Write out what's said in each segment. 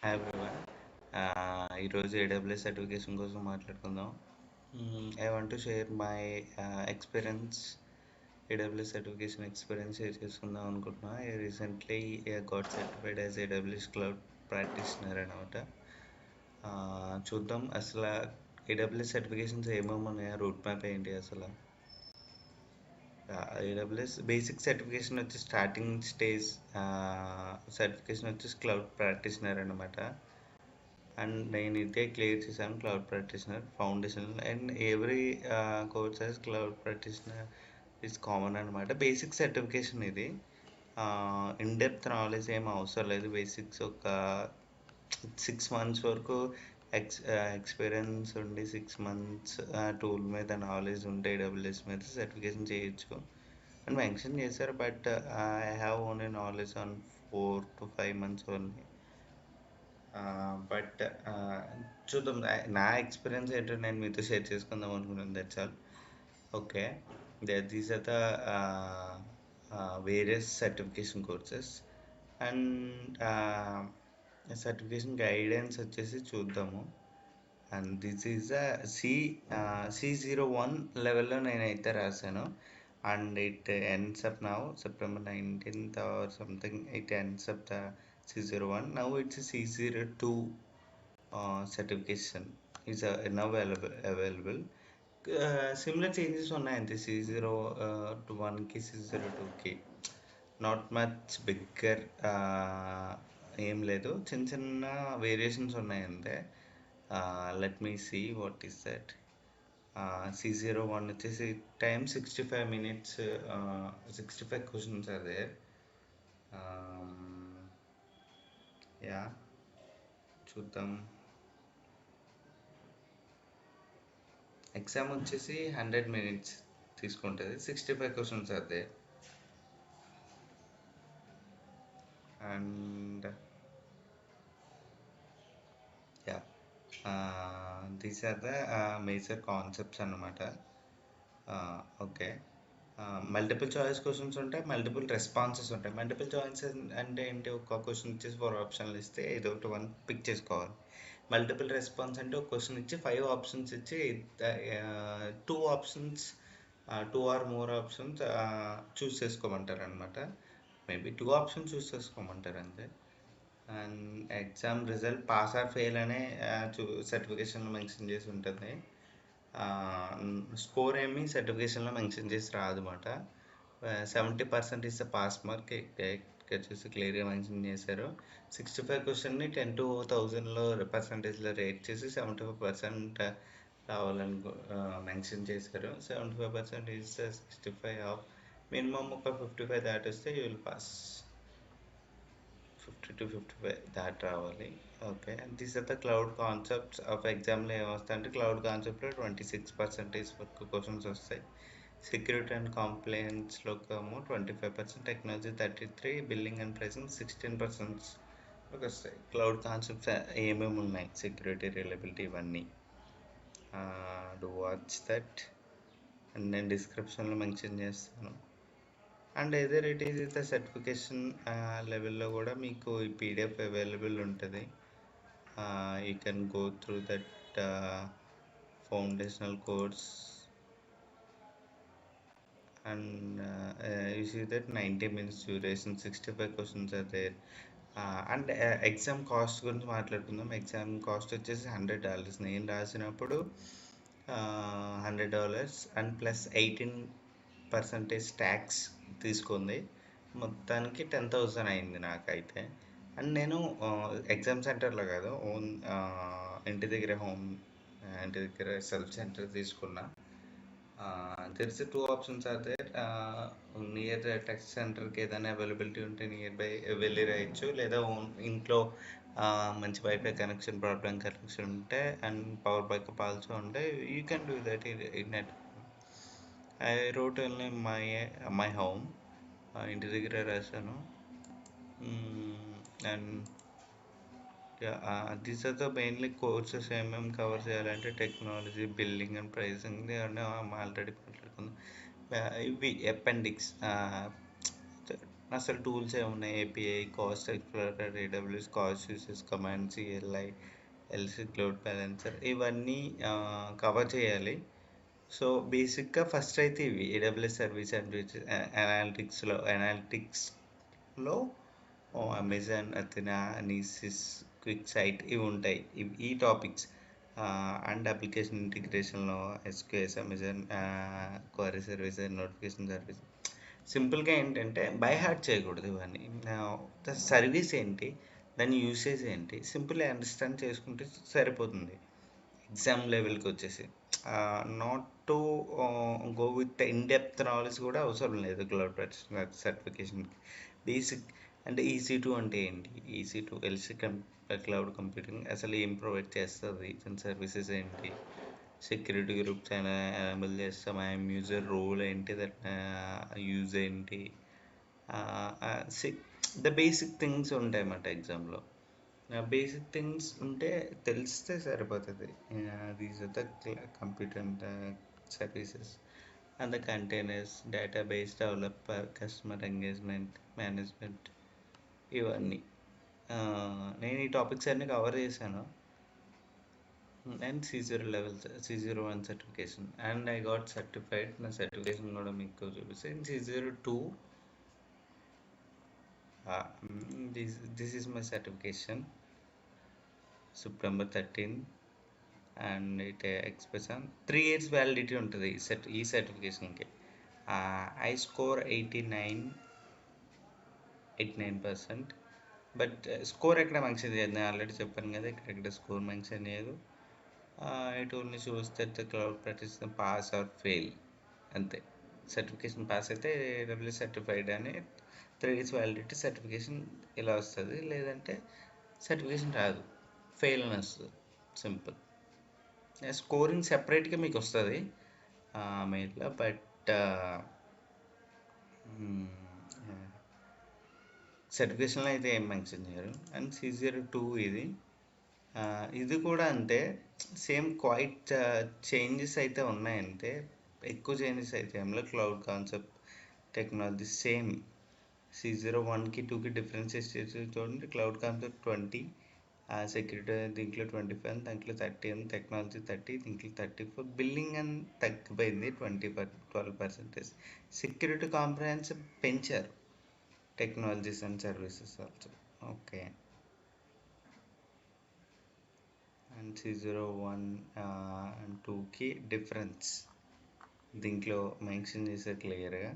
Hi everyone. ఈరోజు AWS certification కోసం మాట్లాడుకుందాం. I want to share my experience, AWS certification experience share చేసుకుందాం అనుకుంటున్నా. I recently got certified as AWS cloud practitioner అనమాట. చూద్దాం అసలు ఏడబ్ల్యూఎస్ సర్టిఫికేషన్స్ ఏమేమి ఉన్నాయో, రూట్ మ్యాప్ ఏంటి అసలు. ఏడబ్ల్యూఎస్ బేసిక్ సర్టిఫికేషన్ వచ్చి స్టార్టింగ్ స్టేజ్ సర్టిఫికేషన్ వచ్చేసి క్లౌడ్ ప్రాక్టీషనర్ అనమాట. అండ్ నేను ఇదే క్లియర్ చేశాను, cloud practitioner foundation. And every course as cloud practitioner is common అనమాట. బేసిక్ సర్టిఫికేషన్ ఇది. ఇన్ డెప్త్ నాలెడ్జ్ ఏం అవసరం లేదు. బేసిక్స్ ఒక 6 months వరకు ఎక్స్పీరియన్స్ ఉండి, 6 months టూల్ మీద నాలెడ్జ్ ఉంటే AWS మీద సర్టిఫికేషన్ చేయొచ్చు అని మెన్షన్ చేశారు. But I have only knowledge on 4 to 5 months only. But చూద్దాం. నా ఎక్స్పీరియన్స్ ఏంటో నేను మీతో షేర్ చేసుకుందాం అనుకున్నాను. That's all. Okay, these are the various certification courses. And certification guidance వచ్చేసి చూద్దాము. అండ్ దిస్ ఈజ్ C01 లెవెల్లో నేనైతే రాశాను. And it ends up now September 19th or something. It ends up the C01. Now it's a C02 certification is now available. Similar changes ఉన్నాయంతే C01కి C02కి. Not much bigger ఏం లేదు, చిన్న చిన్న వేరియేషన్స్ ఉన్నాయంతే. Let me see what is that. C01 వచ్చేసి time 65 minutes, 65 questions are there. Yeah, చూద్దాం. ఎగ్జామ్ వచ్చేసి 100 minutes తీసుకుంటుంది. 65 questions are there. And yeah, these are the major concepts అన్నమాట. ఓకే, మల్టిపుల్ చాయిస్ క్వశ్చన్స్ ఉంటాయి, మల్టిపుల్ రెస్పాన్సెస్ ఉంటాయి. Multiple choice అంటే ఏంటి? ఒక క్వశ్చన్ ఇచ్చేసి 4 ఆప్షన్లు ఇస్తే ఏదో ఒకటి 1 పిక్ చేసుకోవాలి. మల్టిపుల్ రెస్పాన్స్ అంటే ఒక క్వశ్చన్ ఇచ్చి 5 ఆప్షన్స్ ఇచ్చి 2 ఆప్షన్స్, 2 or more ఆప్షన్స్ చూస్ చేసుకోమంటారు అనమాట. మేబీ 2 ఆప్షన్స్ చూస్ చేసుకోమంటారు అంతే. And exam result pass or fail అనే సర్టిఫికేషన్లో మెన్షన్ చేసి ఉంటుంది. స్కోర్ ఏమి సర్టిఫికేషన్లో మెన్షన్ చేసి రాదన్నమాట. 70% ఇస్ ద పాస్ మార్క్. ఇక్కడ చూసి క్లియర్గా మెన్షన్ చేశారు. 65 క్వశ్చన్ని 10 to 1000లో పర్సంటేజ్లో రేట్ చేసి 75% రావాలని మెన్షన్ చేశారు. 75% ఈజ్ 65 ఆఫ్ మినిమమ్ ఒక 55 దాటి వస్తే యూ విల్ పాస్. 50 to 55 దాటి రావాలి. Okay, this are the cloud concepts of ఎగ్జామ్లో ఏమొస్తాయి అంటే, క్లౌడ్ కాన్సెప్ట్లో 26% వరకు క్వశ్చన్స్ వస్తాయి. సెక్యూరిటీ అండ్ కాంప్లైన్స్లో 25%, టెక్నాలజీ 33%, బిల్లింగ్ అండ్ ప్రైసింగ్ 16% వస్తాయి. క్లౌడ్ కాన్సెప్ట్స్ ఏమేమి ఉన్నాయి, సెక్యూరిటీ, రిలయబిలిటీ, ఇవన్నీ డు వాచ్ దట్. అండ్ నేను డిస్క్రిప్షన్లో మెన్షన్ చేస్తాను. And either it is the certification లెవెల్లో కూడా మీకు ఈ PDF అవైలబుల్ ఉంటుంది. You can go through that foundational course. And you see that 90 minutes duration, 65 questions are there. And exam cost గురించి మాట్లాడుకుందాం. ఎగ్జామ్ కాస్ట్ వచ్చేసి $100. నేను రాసినప్పుడు $100 అండ్ ప్లస్ 18% ట్యాక్స్ తీసుకుంది. మొత్తానికి 10,000 అయింది నాకైతే. అండ్ నేను ఎగ్జామ్ సెంటర్లో కాదు, ఓన్ ఇంటి దగ్గర సెల్ఫ్ సెంటర్ తీసుకున్నా. There is 2 options are there. Near test సెంటర్కి ఏదైనా అవైలబిలిటీ ఉంటే నియర్ బై వెళ్ళి రాయొచ్చు, లేదా ఇంట్లో మంచి వైఫై కనెక్షన్, బ్రాడ్బ్యాండ్ కనెక్షన్ ఉంటే అండ్ పవర్ బ్యాకప్ ఆల్సో ఉంటే you can do that in net. I wrote only my home, ఇంటి దగ్గర రాశాను. And these are the mainly courses. ఏమేమి కవర్ చేయాలంటే technology, building and pricing already మాట్లాడుకుందాం. ఇవి appendix, అసలు టూల్స్ ఏమున్నాయి, API, cost explorer, AWS cost uses, command, CLI, LC cloud balancer, ఇవన్నీ కవర్ చేయాలి. సో బేసిక్గా ఫస్ట్ అయితే ఇవి AWS service and అనాలిటిక్స్లో Amazon, Athena, Kinesis, QuickSight ఇవి ఉంటాయి. ఈ టాపిక్స్ అండ్ అప్లికేషన్ ఇంటిగ్రేషన్లో SQS, Amazon query service, notification service. సింపుల్గా ఏంటంటే బై హార్ట్ చేయకూడదు ఇవన్నీ. సర్వీస్ ఏంటి, దాని యూసేజ్ ఏంటి, సింపుల్ అండర్స్టాండ్ చేసుకుంటే సరిపోతుంది. ఎగ్జామ్ లెవెల్కి వచ్చేసి not to go with in depth knowledge కూడా అవసరం లేదు క్లౌడ్ ప్రొఫెషనల్ సర్టిఫికేషన్కి. బేసిక్ అంటే ఈసీ2 అంటే ఏంటి, ఈసీ2 ఎల్సీ క్లౌడ్ కంప్యూటింగ్ అసలు ఏం ప్రొవైడ్ చేస్తుంది, దాని సర్వీసెస్ ఏంటి, సెక్యూరిటీ గ్రూప్స్ ఎనేబుల్ చేస్తాం, ఐఎమ్ యూజర్ రోల్ ఏంటి, దట్ యూజ్ ఏంటి, ద బేసిక్ థింగ్స్ ఉంటాయి అన్నమాట ఎగ్జామ్లో. బేసిక్ థింగ్స్ ఉంటే తెలిస్తే సరిపోతుంది. These are the computer services and the containers, database developer, customer engagement management, ఇవన్నీ నేను ఈ టాపిక్స్ అన్నీ కవర్ చేశాను. And C0 level, C01 certification, and I got certified. నా సర్టిఫికేషన్ కూడా మీకు చూపిస్తే C02. This is my certification, September 13, and it expires 3 years validity ఉంటుంది ఈ సర్టిఫికేషన్కి. I score 89%. బట్ స్కోర్ ఎక్కడ మెన్షన్ చేయదు, నేను ఆల్రెడీ చెప్పాను కదా, ఇక్కడ స్కోర్ మెన్షన్ చేయదు. It only shows that the cloud practitioner pass or fail, అంతే. సర్టిఫికేషన్ పాస్ అయితే AWS సర్టిఫైడ్ అని 3 years వ్యాలిడిటీ సర్టిఫికేషన్ ఇలా వస్తుంది, లేదంటే సర్టిఫికేషన్ రాదు, ఫెయిల్ అని వస్తుంది, సింపుల్. స్కోరింగ్ సెపరేట్గా మీకు వస్తుంది మెయిల్లో, బట్ సర్టిఫికేషన్లో అయితే ఏం మెన్షన్ చేయరు. అండ్ C02 ఇది కూడా అంతే, సేమ్ క్వైట్ చేంజెస్ అయితే ఉన్నాయంతే, ఎక్కువ చేంజెస్ అయితే ఏమిలో. Cloud concept technology same. C01కి 2కి డిఫరెన్సెస్ చేసి చూడండి. క్లౌడ్ కాన్సెప్ట్ 20, సెక్యూరిటీ దీంట్లో 25, దాంట్లో 30 ఉంది, టెక్నాలజీ 30, దీంట్లో 34. బిల్లింగ్ అని తగ్గిపోయింది 12%. సెక్యూరిటీ కాంప్రహెన్సివ్ పెంచారు, technologies and services also. Okay. And C01 and 2కి డిఫరెన్స్ దీంట్లో మెన్షన్ చేశారు క్లియర్గా.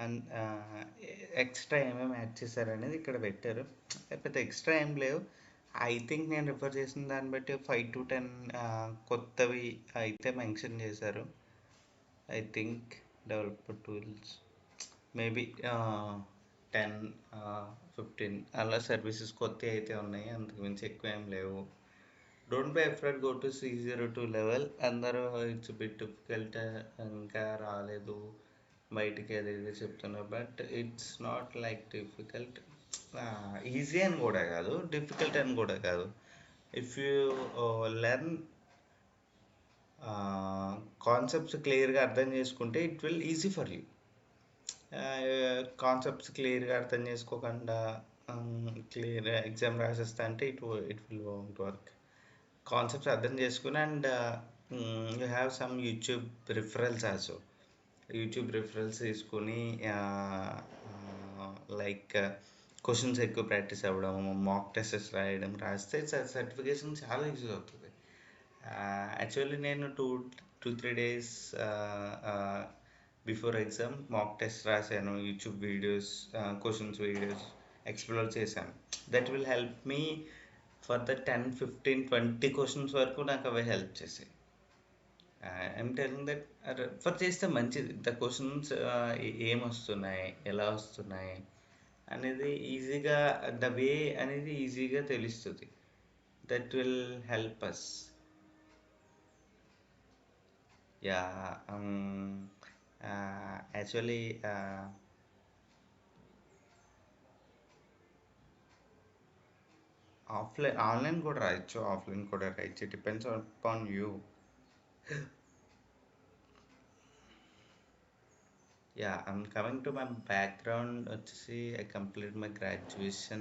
అండ్ ఎక్స్ట్రా ఏమేమి యాడ్ చేశారు అనేది ఇక్కడ పెట్టారు, లేకపోతే ఎక్స్ట్రా ఏం లేవు. ఐ థింక్ నేను రిఫర్ చేసిన దాన్ని బట్టి 5 to 10 కొత్తవి అయితే మెన్షన్ చేశారు. I think developer tools maybe 10, 15 అలా సర్వీసెస్ కొత్తవి అయితే ఉన్నాయి, అంతకుమించి ఎక్కువ ఏం లేవు. Don't be afraid, go to C02 level. అందరూ ఇట్స్ బిట్ డిఫికల్ట్, ఇంకా రాలేదు బయటికి అది ఇది చెప్తున్నారు, but it's not like difficult. Easy అని కూడా కాదు, డిఫికల్ట్ అని కూడా కాదు. ఇఫ్ యూ లెర్న్ కాన్సెప్ట్స్ క్లియర్గా అర్థం చేసుకుంటే it will easy for you. Concepts క్లియర్గా అర్థం చేసుకోకుండా క్లియర్ ఎగ్జామ్ రాసేస్తా అంటే it will won't work. Concepts అర్థం చేసుకుని, and you have some YouTube referrals also. YouTube referrals తీసుకొని లైక్ క్వశ్చన్స్ ఎక్కువ ప్రాక్టీస్ అవ్వడం, మాక్ టెస్టెస్ రాస్తే సర్టిఫికేషన్ చాలా యూజ్ అవుతుంది. యాక్చువల్లీ నేను 2-3 days before exam mock test రాశాను, YouTube videos, questions videos explore చేశాను. That will help me for the 10, 15, 20 questions వరకు నాకు అవి హెల్ప్ చేసాయి. ఐఎమ్ టెలింగ్ దట్ రెఫర్ చేస్తే మంచిది. ద క్వశ్చన్స్ ఏమొస్తున్నాయి, ఎలా వస్తున్నాయి అనేది ఈజీగా, ద వే అనేది ఈజీగా తెలుస్తుంది. That will help us. Yeah, actually online కూడా రాయొచ్చు, ఆఫ్లైన్ కూడా రాయొచ్చు, depends upon you. Yeah, I'm coming to my background వచ్చేసి I completed my graduation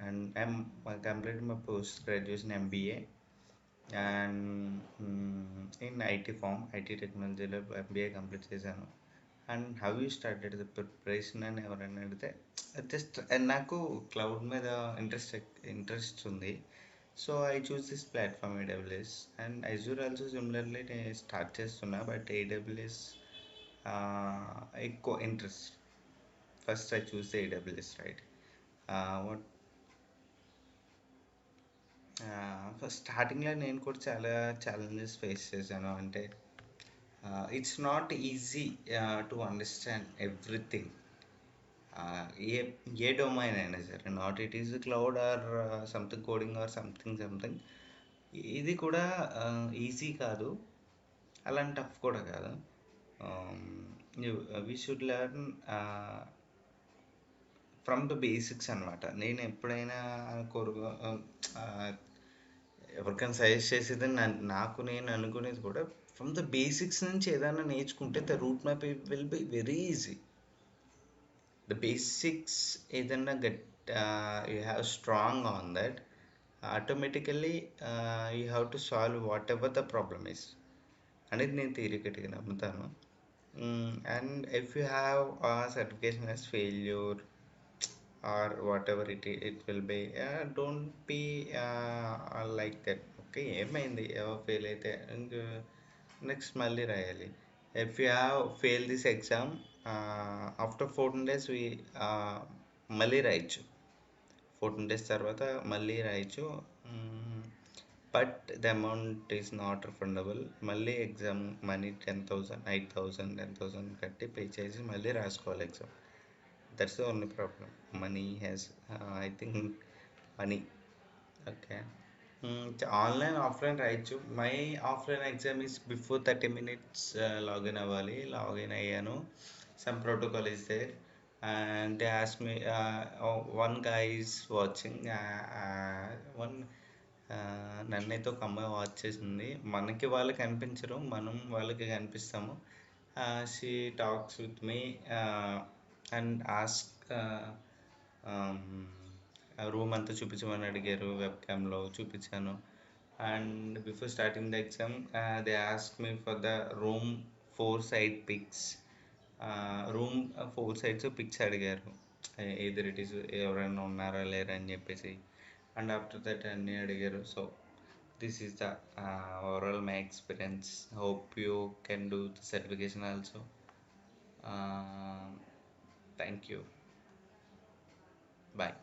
and I completed my post graduation MBA and in IT form IT టెక్నాలజీలో MBA complete చేశాను. And how you started the preparation అని ఎవరైనా అడిగితే just నాకు cloud మీద interest ఉంది. So I choose this platform AWS and Azure also similarly నేను start చేస్తున్నా, బట్ AWS ఎక్కువ interest. First I choose AWS, right. What first స్టార్టింగ్లో నేను కూడా చాలా ఛాలెంజెస్ ఫేస్ చేశాను. అంటే it's not easy to understand everything. A A domain అయినా సరే, not it is cloud or something coding or something ఇది కూడా ఈజీ కాదు, అలాంటి టఫ్ కూడా కాదు. We should learn from the basics అనమాట. నేను ఎప్పుడైనా కోరు ఎవరికైనా సజెస్ట్ చేసేది నాకు నేను అనుకునేది కూడా ఫ్రమ్ ద బేసిక్స్ నుంచి ఏదైనా నేర్చుకుంటే the route map will be very easy. The basics ఏదైనా you have strong on that, automatically you have to solve whatever the problem is అనేది నేను థియరిటికల్గా నమ్ముతాను. And if you have certification as failure or whatever it will be, don't be like that. Okay, ఏమైంది, fail అయితే ఇంక next మళ్ళీ రాయాలి. If you have fail this exam after 14 days మళ్ళీ రాయొచ్చు. 14 days తర్వాత మళ్ళీ రాయొచ్చు, but the amount is not refundable. మళ్ళీ ఎగ్జామ్ మనీ 10,000 8,000 10,000 కట్టి పే చేసి మళ్ళీ రాసుకోవాలి exam. That's the only problem. Money has, I think, money. Okay. Online, offline, right? My offline exam is before 30 minutes login అవ్వాలి. Login అయ్యాను. Some protocol is there. And they asked me, one guy is watching. One నన్నైతే ఒక అమ్మాయి watch చేసింది. మనకి వాళ్ళకి కనిపించరు, మనం వాళ్ళకి కనిపిస్తాము. She talks with me and ask room అంతా చూపించమని అడిగారు. వెబ్ క్యామ్లో చూపించాను. And before starting the exam they ask me for the room 4 side pics. Room 4 sides pics అడిగారు, ఎయిదర్ ఇట్ ఈస్ ఎవరైనా ఉన్నారా లేరా అని చెప్పేసి. అండ్ ఆఫ్టర్ దట్ అన్నీ అడిగారు. So this is the overall my experience. Hope you can do the certification also. Thank you. Bye.